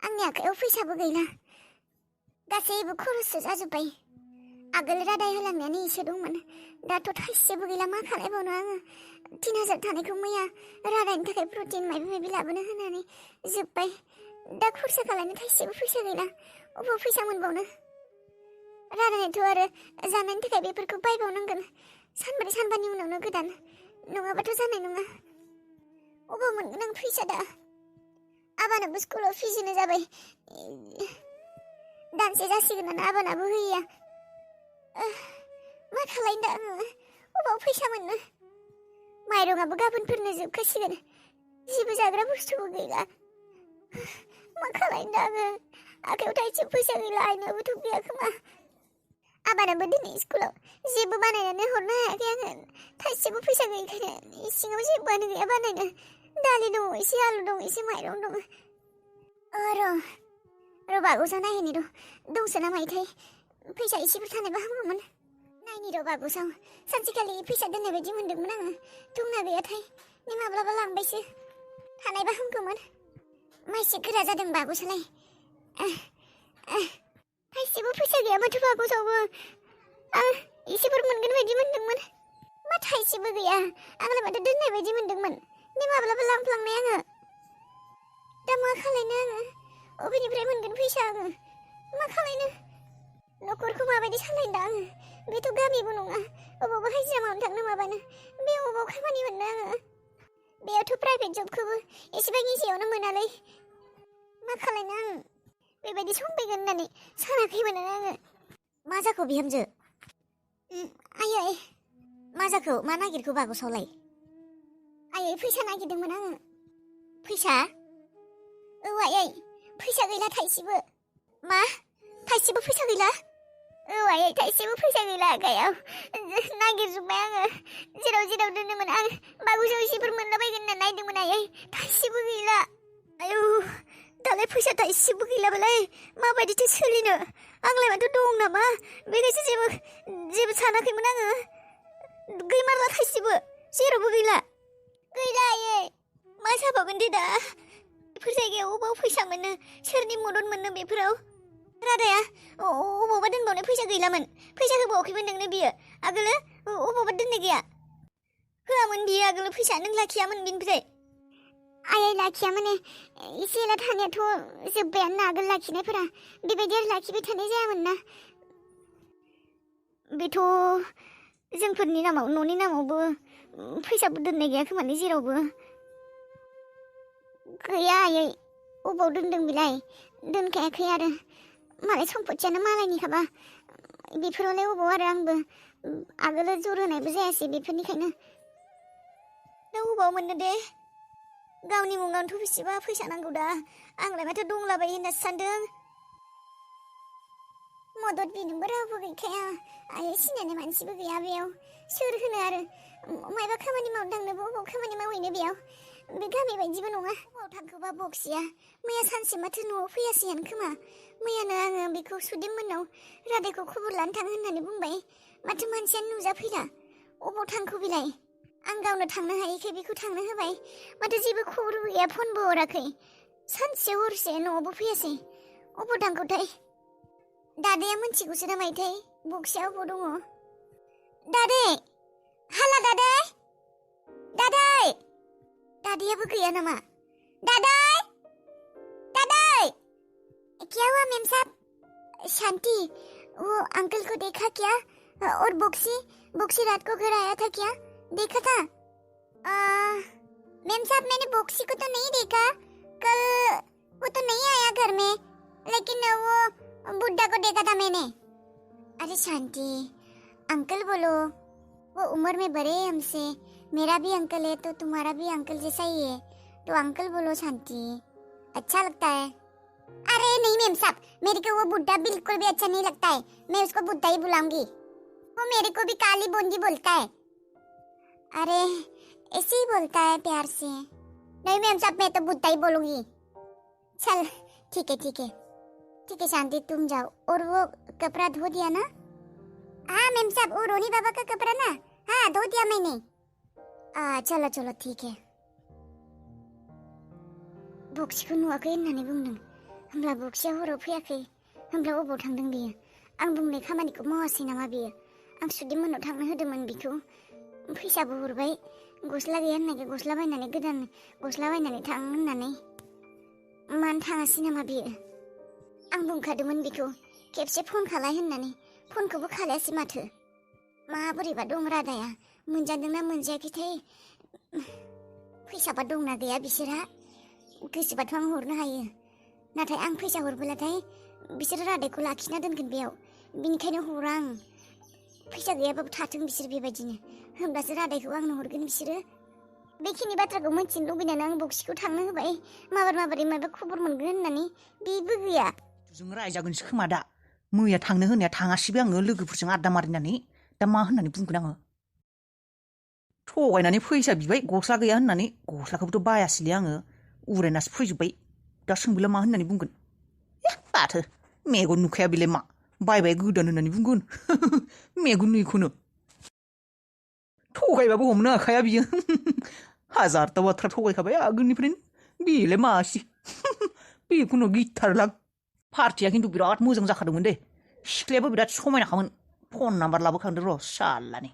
आंनि आखायाव फैसाबो गैला गासैबो खरससो जाजोब्बाय आगोल रादाय होलांनायानो एसे दंमोन दाथ' थाइसेबो गैला मा खालामबावनो आङो 3000 थानायखौ मैया रादायनि थाखाय प्रटिन माबा माबि लाबोनो होनानै जोब्बाय दा खरसा खालामनो थाइसेबो फैसा गैला अबाव फैसा मोनबावनो रादायथ' आरो जानायनि थाखाय बेफोरखौ बायबावनांगोन सानब्रै सानबानि उनावनो गोदान नङाबाथ' जानाय नङा अबाव मोनगोन आं फैसा दा आबानाबो स्कुलाव फिजिनो जाबाय दानसे जासिगोनानो आबानाबो होयैया मा खालायनो दा आङो अबाव फैसा मोननो माइरंआबो गाबोनफोरनो जोबखासिगोन जेबो जाग्रा बुस्थुबो गैला मा खालायनो दा आङो आखायाव थाइसे फैसा गैला आइनावबोथ' गैया खोमा आबानाबो दिनै स्कुलाव जेबो बानायनानै हरनो हायाखै आङो थाइसेबो फैसा गैयैखायनो इसिङाव जेबोआनो गैया बानायनो दालि दङ एसे आलु दं एसे माइरं दङ र' बागुसा नायहैनि र' दंसो ना मायोथाय फैसा एसेफोर थानायबा हामगौमोन नायनि र' बागुसाव सानसेखालि फैसा दोननाय बायदि मोनदोंमोन आङो दंना गैयाथाय नै माब्लाबा लांबायसो थानायबा हामगौमोन माइसे गोरा जादों बागुसालाय थाइसेबो फैसा गैया माथो बागुसावबो एसेफोर मोनगोन बायदि मोनदोंमोन मा थाइसेबो गैया आंलाय माथो दोननाय बायदि मोनदोंमोन नै माब्लाबा लांफ्लांनाय आङो दा मा खालायनो आङो अबेनिफ्राय मोनगोन फैसा आङो मा खालायनो न'खरखौ माबायदि सालायनो दा आङो बेथ' गामिबो नङा अबावबा हाजिरा मावनो थांनो माबानो बे अबाव खामानि मोननो आङो बेयावथ' प्राइभेट जबखौबो एसेबां इजियावनो मोनालै मा खालायनो आं बेबायदि सम फैगोन होननानै सानाखैमोन आङो मा जाखो बिहामजो आयै मा जाखो मा नागिरखो बागुसावलाय आयै फैसा नागिरदोंमोन आङो फैसा औ आयै फैसा गैला थाइसेबो मा थाइसेबो फैसा गैला औ आयै थाइसेबो फैसा गैला आखायाव नागिरजोब्बाय आङो जेराव जेराव दोनोमोन आं बागुसाव एसेफोर मोनलाबायगोन होनना नायदोंमोन आयै थाइसेबो गैला आयौ दालाय फैसा थाइसेबो गैलाबालाय माबायदिथो सोलिनो आंलाय माथो दं नामा बेखायसो जेबो सानाखैमोन आङो गैमारला थाइसेबो जेरावबो गैला आयै मा जाबावगोन दे दा बेफोर जायगायाव अबाव फैसा मोनो सोरनि मदद मोननो बेफोराव रादाया अबावबा दोनबावनाय फैसा गैलामोन फैसा होबावाखैमोन नोंनो बियो आगोलो अबावबा दोननाय गैया होआमोन बियो आगोलो फैसा नों लाखियामोन बिनिफ्राय आयै लाखियामोन एसे एला थानायाथ' जोब्बायानो आगोल लाखिनायफोरा बेबायदि आरो लाखिबाय थानाय जायामोन ना बेथ' जोंफोरनि नामाव न'नि नामावबो फैसाबो दोननाय गैया खोमालै जेरावबो गैया आयै अबाव दोनदों बिलाय दोनखायाखै आरो मालाय सम्पथियानो मालायनिखाबा बेफोरावलाय अबाव आरो आंबो आगोलो जर होनायबो जायासै बेफोरनिखायनो दा अबाव मोननो दे गावनि मुङावनोथ' बेसेबा फैसा नांगौ दा आंलाय माथो दंलाबायो होननासो सानदों मदद बिनोबो रावबो गैखाया आयै सिनायनाय मानसिबो गैया बेयाव सोर होनो आरो मायबा खामानि मावनो थांनोबो अबाव खामानि मावहैनो बेयाव बे गामि बायदिबो नङा अबाव थांखोबा बक्सिया मैया सानसे माथो न'आव फैयासैयानो खोमा मैयानो आङो बेखौ सुदेममोननाव रादायखौ खबर लानो थाङो होननानै बुंबाय माथो मानसियानो नुजाफैला अबाव थांखो बिलाय आं गावनो थांनो हायैखाय बेखौ थांनो होबाय माथो जेबो खबरबो गैया फनबो हराखै सानसे हरसे न'आवबो फैयासै अबाव थांखोथाय दादाया मिथिगौसो ना मायोथाय बक्सिया अबाव दङ दादै हाला दादै दादैयाबो गैया नामा दादै क्या हुआ मेम साहब शांति वो अंकल को देखा क्या और बॉक्सी रात को घर आया था क्या देखा था मेम साहब मैंने बॉक्सी को तो नहीं देखा कल वो तो नहीं आया घर में लेकिन वो बुड्ढा को देखा था मैंने अरे शांति अंकल बोलो वो उम्र में बड़े हैं हमसे मेरा भी अंकल है तो तुम्हारा भी अंकल जैसा ही है तो अंकल बोलो शांति अच्छा लगता है अरे नहीं मेम साहब मेरे को वो बुड्ढा बिल्कुल भी अच्छा नहीं लगता है मैं उसको बुड्ढा ही बुलाऊंगी वो मेरे को भी काली बोंदी बोलता है अरे ऐसे ही बोलता है प्यार से नहीं मेम साहब मैं तो बुड्ढा ही बोलूंगी चल ठीक है शांति तुम जाओ और वो कपड़ा धो दिया ना हाँ मेम साहब वो रोनी बाबा का कपड़ा ना हाँ धो दिया मैंने चलो ठीक है बक्सिखौ नुवाखै होननानै बुंदों होमब्ला बक्सिया हराव फैयाखै होमब्ला अबाव थांदों बियो आं बुंनाय खामानिखौ मावासै नामा बियो आं सुदेममोननाव थांनो होदोंमोन बिखौ फैसाबो हरबाय गस्ला गैया होननायखाय गस्ला बायनानै गोदान गस्ला बायनानै थां होननानै मानो थाङासै नामा बियो आं बुंखादोंमोन बिखौ खेबसे फन खालाय होननानै फनखौबो खालायासै माथो माबोरैबा दं रादाया मोनजादोंना मोनजायाखैथाय फैसाबा दंना गैया बिसोरहा गोसोबाथ' आं हरनो हायो नाथाय आं फैसा हरबोलाथाय बिसोर रादायखौ लाखिना दोनगोन बेयाव बिनिखायनो हरा आं फैसा गैयाबाबो थाथों बिसोर बेबायदिनो होमब्लासो रादायखौ आंनो हरगोन बिसोरो बेखिनि बाथ्राखौ मिथिनो लुबैनानै आं बक्सिखौ थांनो होबाय माबोरै माबा खबर मोनगोन होननानै बेबो गैया जों रायजागोनसो खोमा दा मैया थांनो होनाया थाङासैबो आङो लोगोफोरजों आड्डा मारिनानै दा मा होननानै बुंगोन आङो थगायनानै फैसा बिबाय गस्ला गैया होननानै गस्लाखौबोथ' बायासैलै आङो उरायनासो फैजोब्बाय दा सोंबोला मा होननानै बुंगोन माथो मेगन नुखाया बेलाय मा बायबाय गोदान होननानै बुंगोन मेगन नुयैखौनो थगायबाबो हमनो हाखाया बियो हाजारथा बाथ्रा थगायखाबाय आगोलनिफ्रायनो बेलाय मासि बेखौनो गिथारलां पार्टिया खिन्थु बिराद मोजां जाखादोंमोन दे सिख्लायाबो बिराद समायनाखामोन फन नाम्बार लाबोखादों र' सालानि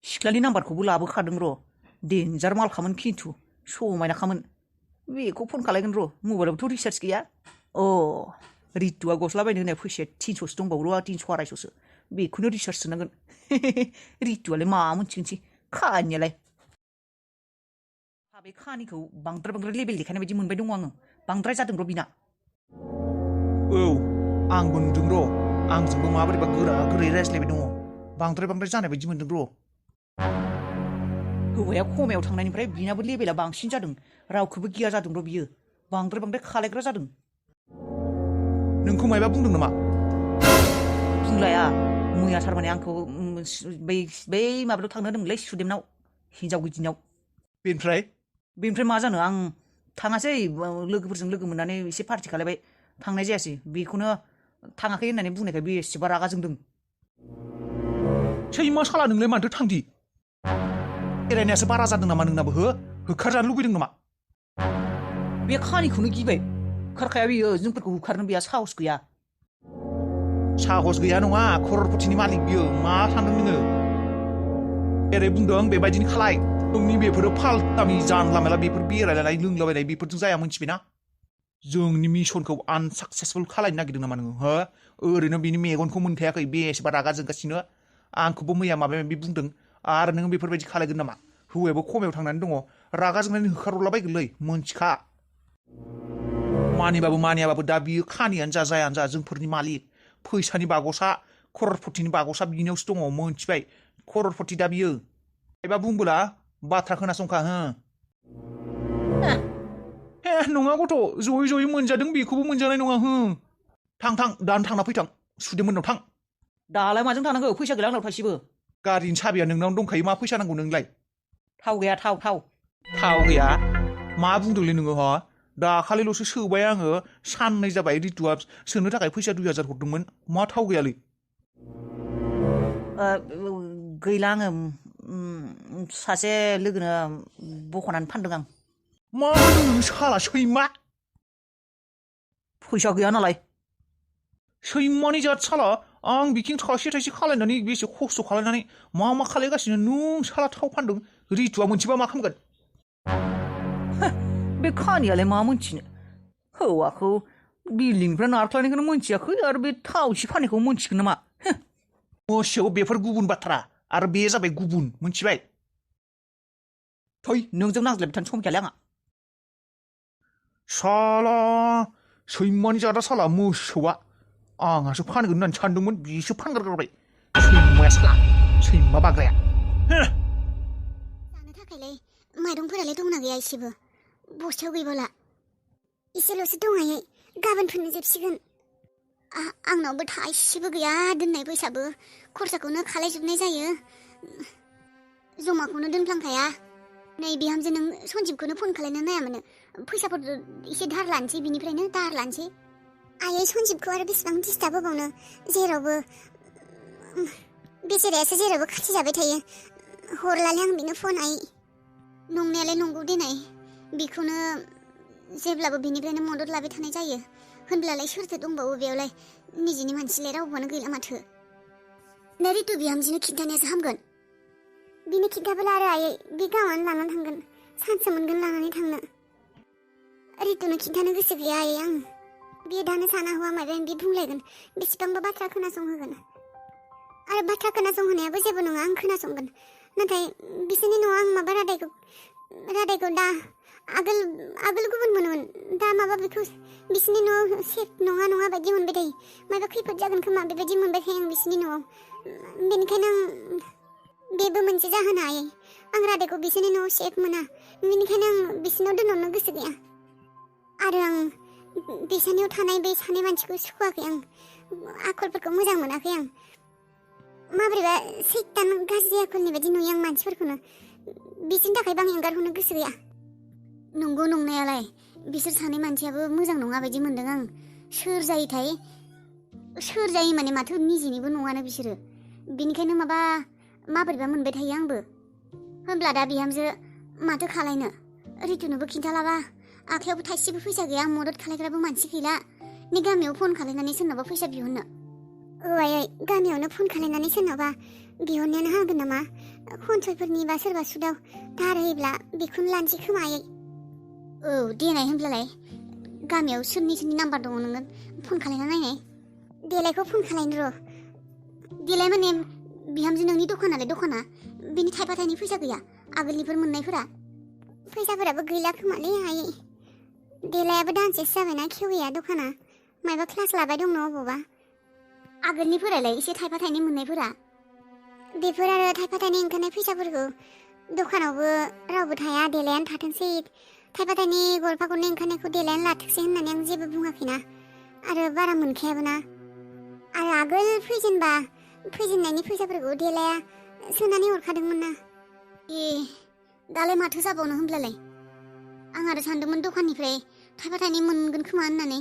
सिख्लानि नाम्बारखौबो लाबोखादों र' देन्जार मालखामोन खिन्थु समायनाखामोन बेखौ फन खालायगोन र' मबाइलावथ' रिसार्ज गैया रितुआ गस्ला बायनो होनाय फैसाया 300सो दंबावो 300 250सो बेखौनो रिसार्ज सोनांगोन रितुआलाय मा मोनथिगोनसै खानियालाय बे खानिखौ बांद्राय लेबेल देखायनाय बायदि मोनबाय दङ आङो बांद्राय जादों र' बिना आंबो नुदों र' आंजोंबो माबोरैबा गोरायै रायज्लायबाय दङ बांद्राय जानाय बायदि मोनदों र' हौवाया खमायाव थांनायनिफ्राय बिनाबो लेबेला बांसिन जादों रावखौबो गिया जादों र' बियो बांद्राय खालायग्रा जादों नोंखौ मायबा बुंदों नामा बुंलाया मैया थारमाने आंखौ बै माबायाव थांनो होदोंमोनलै सुदेमनाव हिनजाव गुदिनाव बेनिफ्राय मा जानो आं थाङासै लोगोफोरजों लोगो मोननानै एसे पार्टि खालायबाय थांनाय जायासै बेखौनो थाङाखै होननानै बुंनायखाय बेसेबा रागा जोंदों सैमा साला नोंलाय माथो थांदि बेरायनायासो बारा जादों नामा नोंनाबो होखारजानो लुबैदों नामा बे खानिखौनो गिबाय खारखाया बियो जोंफोरखौ होखारनो बेहा साहस गैया साहस गैया नङा खररपतिनि मालिक बियो मा सानदों नोङो एरै बुंदों बेबायदिनो खालाय नोंनि बेफोरो फाल्टामि जानला मेला बेफोर बेरायलायनाय लोंलाबायनाय बेफोरजों जाया मोनथिबायना जोंनि मिशनखौ आनसाक्सेसफुल खालायनो नागिरदों नामा नोङो ओरैनो बिनि मेगनखौ मोनखायाखै बेसेबा रागा जोंगासिनो आंखौबो मैया माबा माबि बुंदों आरो नों बेफोरबायदि खालायगोन नामा हौवायाबो खमायाव थांनानै दङ रागा जोंनानै होखारहरलाबायगोनलै मोनथिखा मानिबाबो मानियाबाबो दा बियो खानियानो जायानो जा जोंफोरनि मालिक फैसानि बागसा खररपतिनि बागसा बिनियावसो दङ मोनथिबाय खररपति दा बियो एबा बुंबोला बाथ्रा खोनासंखा नङा गथ' जयै मोनजादों बेखौबो मोनजानाय नङा थां दानो थांना फैथां सुदेममोननाव थां दालाय माजों थांनांगौ फैसा गैला आंनाव थाइसेबो गारिनि साबिया नोंनावनो दंखायो मा फैसा नांगौ नोंलाय थाव गैया थाव गैया मा बुंदोंलै नोङो दाखालिल'सो सोबाय आङो साननै जाबाय रितुआ सोनो थाखाय फैसा 2000 हरदोंमोन मा थाव गैयालै गैला आङो सासे लोगोनो बख'नानै फानदों आं मा होनो साला सैमा फैसा गैया नालाय सैमानि जात साला आं बिथिं थाइसे खालायनानै बेसे खस्थ' खालायनानै मा खालायगासिनो नों साला थाव फानदों रितुआ मोनथिबा मा खालामगोन बे खानियालाय मा मोनथिनो हौवाखौ बिल्डिंनिफ्राय नारख्लायनायखौनो मोनथियाखै आरो बे थाव एसे फाननायखौ मोनथिगोन नामा मोसेयाव बेफोर गुबुन बाथ्रा आरो बे जाबाय गुबुन मोनथिबाय थै नोंजों नांज्लायबाय थानो सम गैयालै आंहा साला सैमानि जादा साला मोसौआ आंहासो फानगोन होननानै सानदोंमोन बिसो फानग्राबाय सैमाया साला सैमा बाग्राया जानो थाखायलाय माइरंफोरालाय दंना गैया एसेबो बस्थायाव गैबावला एसेल'सो दंहाय गाबोनफोरनो जोबसिगोन आंनावबो थाइसेबो गैया दोननाय फैसाबो खरसाखौनो खालायजोबनाय जायो जमाखौनो दोनफ्लांखाया नै बिहामजो नों सन्जिबखौनो फन खालायनो नायामोन फैसाफोर एसे धार लानोसै बिनिफ्रायनो दाहार लानोसै आयै सन्जिबखौ आरो बेसेबां डिस्टार्ब होबावनो जेरावबो बेसेरायासो जेरावबो खाथि जाबाय थायो हरलालै आं बिनो फन आइ नंनायालाय नंगौ देनाय बेखौनो जेब्लाबो बिनिफ्रायनो मदद लाबाय थानाय जायो होनब्लालाय सोरथो दंबावो बेयावलाय निजिनि मानसिलाय रावबोआनो गैला माथो ना रितु बिहामजोनो खिन्थानायासो हामगोन बिनो खिन्थाबोला आरो आयै बे गावआनो लानानै थांगोन सानसे मोनगोन लानानै थांनो रितुनो खिन्थानो गोसो गैया आयै आं बे दानो साना हौवा माबायानो बे बुंलायगोन बेसेबांबा बाथ्रा खोनासंहोगोन आरो बाथ्रा खोनासंहोनायाबो जेबो नङा आं खोनासंगोन नाथाय बिसोरनि न'आव आं माबा रादायखौ दा आगोल गुबुन मोनोमोन दा माबा बेखौ बिसोरनि न'आव सेफ नङा बायदि मोनबाय थायो माबा खैफोद जागोन खोमा बेबायदि मोनबाय थायो आं बिसोरनि न'आव बेनिखायनो आं बेबो मोनसे जाहोन आयै आं रादायखौ बिसोरनि न'आव सेफ मोना बेनिखायनो आं बिसोरनाव दोनहरनो गोसो गैया आरो आं बिसोरनियाव थानाय बे सानै मानसिखौ सुखुवाखै आं आखलफोरखौ मोजां मोनाखै आं माबोरैबा सैतान गाज्रि आखलनि बायदि नुयो आं मानसिफोरखौनो बिसोरनि थाखायबो आं एंगारहरनो गोसो गैया नंगौ नंनायालाय बिसोर सानै मानसियाबो मोजां नङा बायदि मोनदों आं सोर जायो माने माथो निजेनिबो नङानो बिसोरो बिनिखायनो माबोरैबा मोनबाय थायो आंबो होनब्ला दा बिहामजो माथो खालायनो रितुनोबो खिन्थालाबा आखायावबो थाइसेबो फैसा गैया मदद खालायग्राबो मानसि गैला नै गामियाव फन खालायनानै सोरनावबा फैसा बिहरनो आयै गामियावनो फन खालायनानै सोरनावबा बिहरनायानो हागोन नामा खनसयफोरनि बा सोरबा सुदाव दाहार होयोब्ला बेखौनो लानोसै खोमा आयै औ देनाय होनब्लालाय गामियाव सोरनि नाम्बार दङ नोङो फन खालायना नायनाय देलायखौ फन खालायनो र' देलाय माने बिहामजो नोंनि दखाना बिनि थाइफा थाइनै फैसा गैया आगोलनिफोर मोननायफोरा फैसाफोराबो गैला खोमालै आयै देलायाबो दानसेसो जाबायना खेवैया दखाना मायबा क्लास लाबाय दं न' अबावबा आगोलनिफोरालाय एसे थाइफा थाइनै मोननायफोरा बेफोर आरो थाइफा थाइनै ओंखारनाय फैसाफोरखौ दखानावबो रावबो थाया देलायानो थाथोंसै थाइफा थाइनै गरफा गरनै ओंखारनायखौ देलायानो लाथोंसै होननानै आं जेबो बुङाखैना आरो बारा मोनखायाबो ना आरो आगोल फैजेननायनि फैसाफोरखौ देलाया सोनानै हरखादोंमोन ना दालाय माथो जाबावनो होनब्लालाय आं आरो सानदोंमोन दखाननिफ्राय थाइफा थाइनै मोनगोन खोमा होननानै